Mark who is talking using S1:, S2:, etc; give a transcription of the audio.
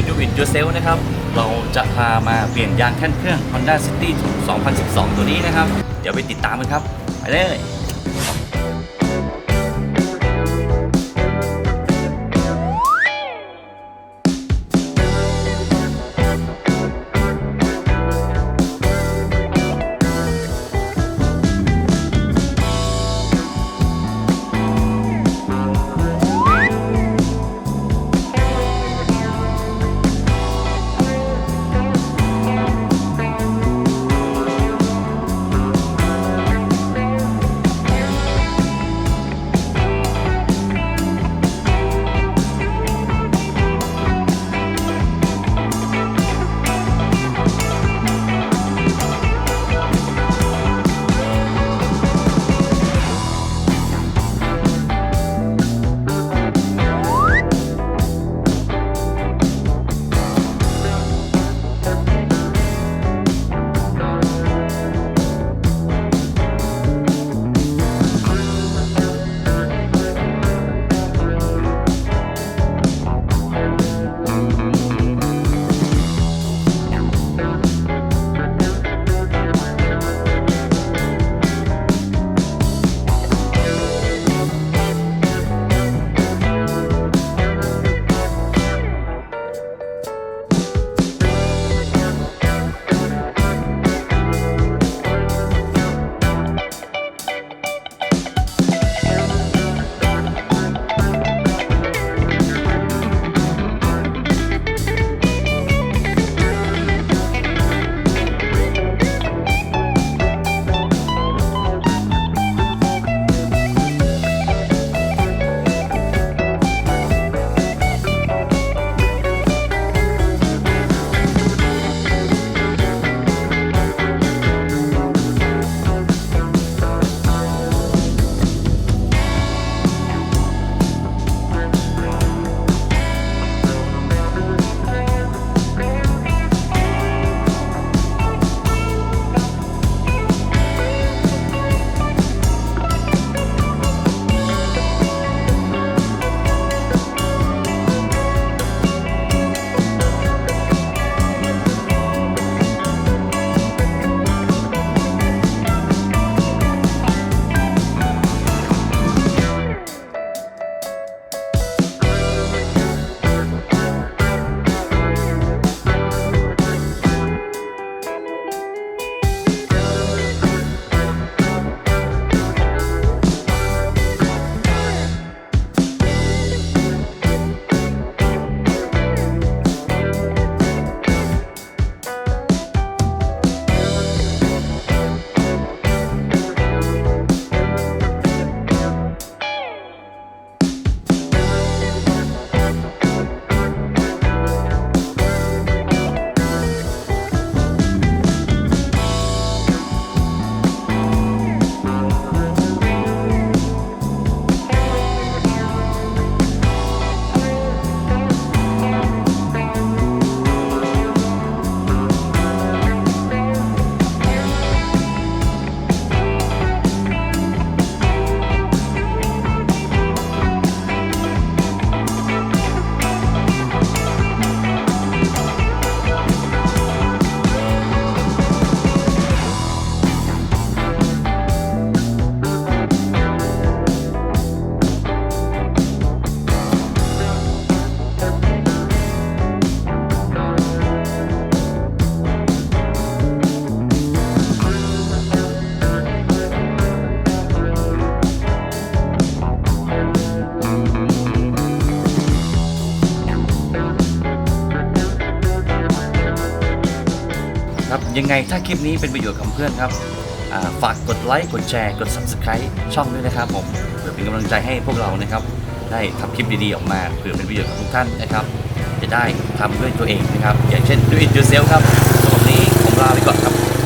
S1: Do It Yourself นะครับเราจะพามาเปลี่ยนยางแท่นเครื่อง Honda City 2012 ตัวนี้นะครับเดี๋ยวไปติดตามกันครับไปเลยครับยังไงถ้าคลิปนี้เป็นประโยชน์กับเพื่อนครับฝากกดไลค์กดแชร์กด Subscribe ช่องด้วยนะครับผมเพื่อเป็นกำลังใจให้พวกเรานะครับได้ทำคลิปดีๆออกมาเพื่อเป็นประโยชน์กับทุกท่านนะครับจะได้ทำด้วยตัวเองนะครับอย่างเช่น Do It Yourself ครับสำหรับวันนี้ผมลาไปก่อนครับ